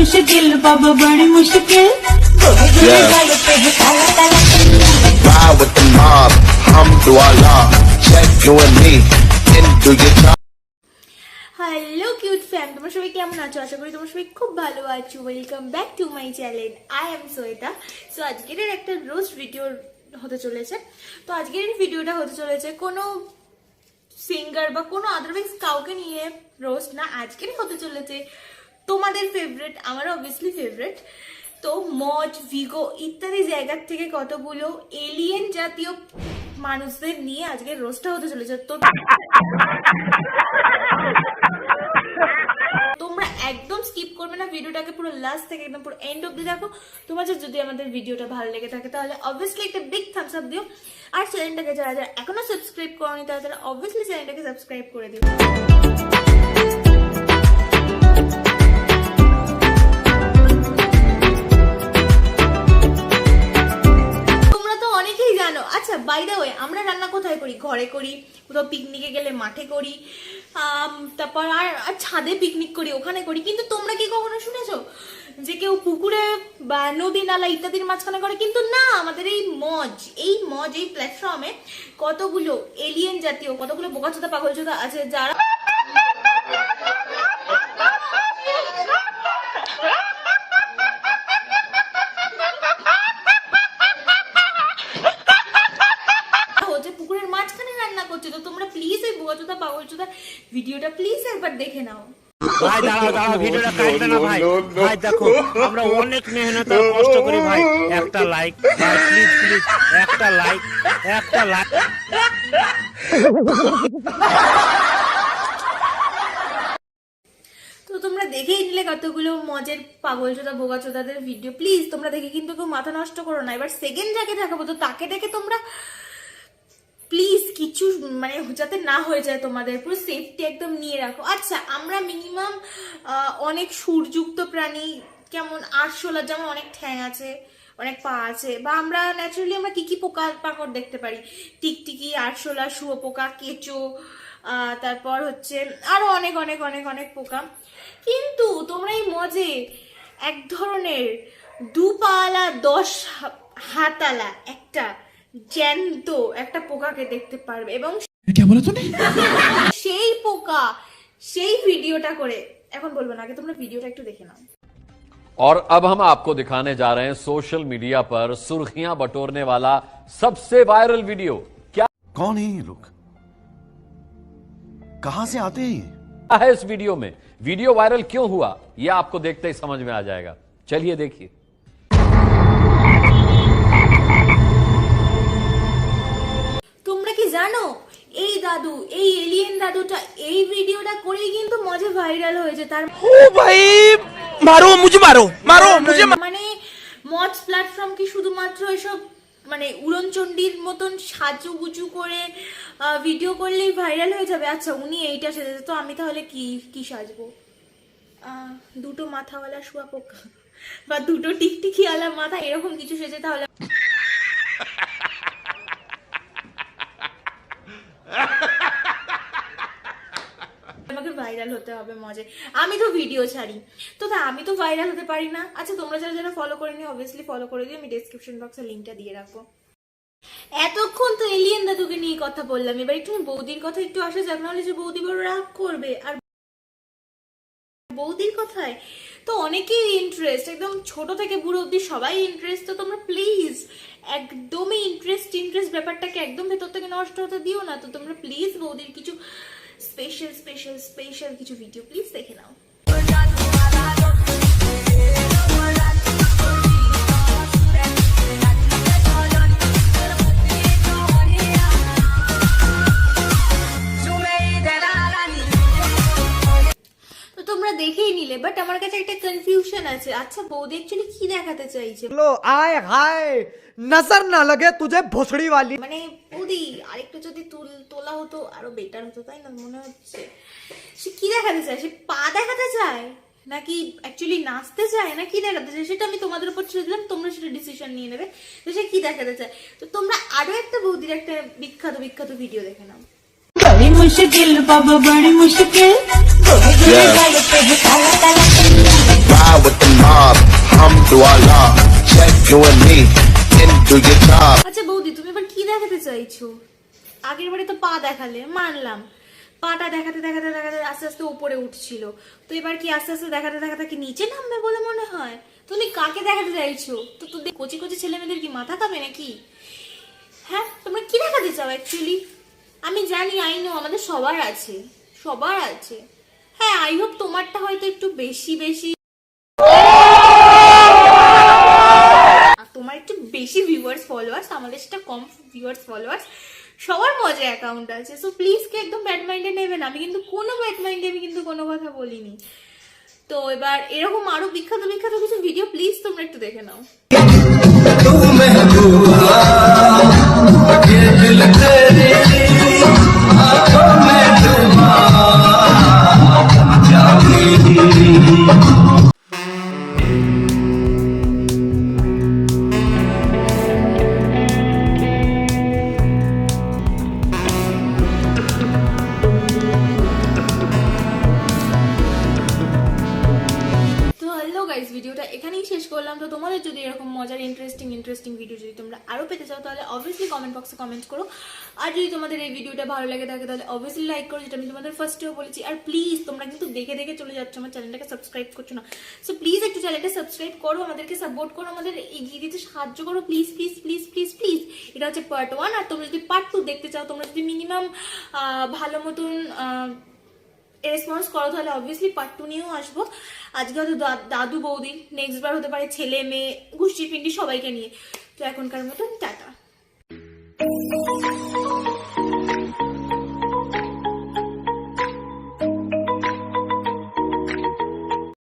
मुश्किल बाबा बड़ी मुश्किल Ride with the mob, Alhamdulillah. Check you and me, into your job. Hello cute fam, তোমরা সবাই কেমন আছো? আশা করি তোমরা সবাই খুব ভালো আছো। Welcome back to my channel. I am Sweta. So আজকের একটা রোস্ট ভিডিও হতে চলেছে। তো আজকের ভিডিওটা হতে চলেছে কোনো সিঙ্গার বা কোনো আদারওয়াইজ কাউকে নিয়ে রোস্ট না, আজকের হতে চলেছে তোমাদের ফেভারিট, আমার অবভিয়াসলি ফেভারিট। তো মজ, ভিগো ইত্যাদি জায়গার থেকে কতগুলো এলিয়েন জাতীয় মানুষদের নিয়ে আজকের রোস্টটা হতে চলেছে। তো তোমরা একদম স্কিপ করবে না, ভিডিওটাকে পুরো লাস্ট থেকে একদম পুরো এন্ড অবধি দেখো। তোমাদের যদি আমাদের ভিডিওটা ভালো লেগে থাকে তাহলে অবভিয়াসলি একটা বিগ থামস আপ দিও। আর চ্যানেলটাকে যারা যারা এখনো সাবস্ক্রাইব করোনি তারা অবভিয়াসলি চ্যানেলটাকে সাবস্ক্রাইব করে দিও। আচ্ছা, বাই দ্য ওয়ে, আমরা রান্না কোথায় করি? ঘরে করি, কোথাও পিকনিকে গেলে মাঠে করি, তারপর আর ছাদে পিকনিক করি, ওখানে করি। কিন্তু তোমরা কি কখনো শুনেছো যে কেউ পুকুরে বা নদী নালা ইত্যাদির মাঝখানে করে? কিন্তু না, আমাদের এই মজ এই প্ল্যাটফর্মে কতগুলো এলিয়েন জাতীয়, কতগুলো বোকাচোদা পাগলচোদা আছে যারা ভিডিওটা প্লিজ একবার দেখে নাও। ভাই দাঁড়াও ভিডিওটা কাটবে না ভাই। ভাই দেখো আমরা অনেক মেহনত আর কষ্ট করি ভাই, একটা লাইক ভাই, প্লিজ একটা লাইক। তো তোমরা দেখেই নিলে কতগুলো মজের পাগলচোদা বোকাচোদাদের ভিডিও। প্লিজ তোমরা দেখে কিন্তু কেউ মাথা নষ্ট করো না। এবার সেকেন্ড যাকে দেখাবো তো তাকে দেখে তোমরা প্লিজ কিছু মানে যাতে না হয়ে যায়, তোমাদের পুরো সেফটি একদম নিয়ে রাখো। আচ্ছা, আমরা মিনিমাম অনেক সুরযুক্ত প্রাণী, কেমন আরশোলা, যেমন অনেক ঠ্যাং আছে, অনেক পা আছে, বা আমরা ন্যাচারালি আমরা কি কি পোকা পাকড় দেখতে পারি? টিকটিকি, আরশোলা, শুয়োপোকা, কেঁচো, তারপর হচ্ছে আরো অনেক অনেক অনেক অনেক পোকা। কিন্তু তোমরা এই মজে এক ধরনের 2 পাওয়ালা 10 হাতালা একটা জ্যান্ত একটা পোকাকে দেখতে পারবে, এবং সেই পোকা সেই ভিডিওটা করে, এখন বলবো না, আগে তোমরা ভিডিওটা একটু দেখে নাও। और अब हम आपको दिखाने जा रहे हैं सोशल मीडिया पर सुर्खियां बटोरने वाला सबसे वायरल वीडियो। क्या कौन है ये लोग, कहां से आते हैं? है इस वीडियो में? वीडियो वायरल क्यों हुआ यह आपको देखते ही समझ में आ जाएगा। चलिए देखिए। তোমরা কি জানো এই দাদু, এই এলিয়েন দাদুটা এই ভিডিওটা করেই কিন্তু মজা ভাইরাল হয়েছে। তার ও ভাই মারো মুঝে, মানে মজ প্ল্যাটফর্ম কি শুধুমাত্র এসব মানে উড়নচণ্ডীর মতন সাজুগুজু করে ভিডিও করলেই ভাইরাল হয়ে যাবে? আচ্ছা, উনি এইটা সেজেছে, তো আমি তাহলে কি সাজবো? 2টো মাথাওয়ালা শুয়াপোকা বা 2টো টিকটিকিওয়ালা মাথা, এরকম কিছু সেজে তাহলে আমাকে ভাইরাল হতে হবে মজে। আমি তো ভিডিও ছাড়ি, তো আমি তো ভাইরাল হতে পারি না। আচ্ছা, তোমরা যারা যারা ফলো করেনি অবভিয়াসলি ফলো করে দিও, আমি ডেসক্রিপশন বক্সে লিংকটা দিয়ে রাখবো। এতক্ষণ তো এলিয়েন দাদুকে নিয়ে কথা বললাম, এবার একটু বৌদির কথা একটু আসা যাক, নাহলে যে বৌদি বড় রাগ করবে। আর বৌদির কথায় তো অনেকেই ইন্টারেস্ট, একদম ছোট থেকে বুড়ো অব্দি সবাই ইন্টারেস্ট। তো তোমরা প্লিজ একদমই ইন্টারেস্ট ব্যাপারটাকে একদম ভেতর থেকে নষ্ট হতে দিও না। তো তোমরা প্লিজ বৌদির কিছু স্পেশাল কিছু ভিডিও প্লিজ দেখে নাও। তোমরা দেখেই নিলে, বাট আমার কাছে একটা কনফিউশন আছে। আচ্ছা, বৌদি অ্যাকচুয়ালি কি দেখাতে চাইছে? আয় হায়, নজর না লাগে তুঝে ভোসড়ি वाली। মানে বৌদি আরেকটু যদি তোলা হতো আরো বেটার হতো, তাই না মনে হচ্ছে? সে কি দেখাতে চায়? সে পা দেখাতে চায় নাকি অ্যাকচুয়ালি নাচতে চায়, না কি দেখাতে চায়? সেটা আমি তোমাদের উপর ছেড়ে দিলাম, তোমরা সেটা ডিসিশন নিয়ে নেবে যে সে কি দেখাতে চায়। তো তোমরা আরো একটা বৌদির একটা বিখ্যাত ভিডিও দেখে নাও। बड़ी मुश्किल बाबा बड़ी मुश्किल Ride with the you and me can do your job. আচ্ছা বৌদি, তুমি এবার কি দেখাতে চাইছো? আগের বারে তো পা দেখালে, মানলাম। পাটা দেখাতে দেখাতে দেখাতে আস্তে আস্তে উপরে উঠছিল, তো এবার কি আস্তে আস্তে দেখাতে দেখাতে কি নিচে নামবে বলে মনে হয়? তুমি কাকে দেখাতে চাইছো? তো তোদের কচি কচি ছেলে মেয়েদের কি মাথা খাবে নাকি? হ্যাঁ, তোমরা কি দেখাতে চাও অ্যাকচুয়ালি? আমি জানি, আই নো, আমাদের সবার আছে, সবার আছে। হ্যাঁ, আই হোপ তোমারটা হয়তো একটু বেশি বেশি, তোমার একটু বেশি ভিউয়ার্স ফলোয়ার্স, আমাদের সেটা কম ভিউয়ার্স ফলোয়ার্স। সবার মজা অ্যাকাউন্ট আছে, সো প্লিজ কে একদম ব্যাড মাইন্ডে নেবে না। আমি কিন্তু কোনো ব্যাড মাইন্ডে আমি কিন্তু কোনো কথা বলিনি। তো এবার এরকম আরো বিখ্যাত বিখ্যাত কিছু ভিডিও প্লিজ তোমরা একটু দেখে নাও। ভিডিওটা এখানেই শেষ করলাম। তো তোমাদের যদি এরকম মজার ইন্টারেস্টিং ভিডিও যদি তোমরা আরো পেতে চাও তাহলে অবভিয়াসলি কমেন্ট বক্সে কমেন্ট করো। আর যদি তোমাদের এই ভিডিওটা ভালো লাগে থাকে তাহলে অবভিয়াসলি লাইক করো, যেটা আমি তোমাদের ফার্স্টেও বলেছি। আর প্লিজ তোমরা কিন্তু দেখে দেখে চলে যাচ্ছ, আমার চ্যানেলটাকে সাবস্ক্রাইব করছো না। সো প্লিজ একটু চ্যানেলটা সাবস্ক্রাইব করো, আমাদেরকে সাপোর্ট করো, আমাদের এগিয়ে দিতে সাহায্য করো please please please please please. এটা হচ্ছে পার্ট 1। আর তোমরা যদি পার্ট 2 দেখতে চাও, তোমরা যদি মিনিমাম ভালো মতন রেসপন্স করো তাহলে অবভিয়াসলি পার্ট 2 নিয়েও আসবো। আজকে হয়তো দাদু বৌদি, নেক্সট বার হতে পারে ছেলে মেয়ে, গোষ্ঠী পিন্ডি সবাইকে নিয়ে। তো এখনকার মতন টাটা।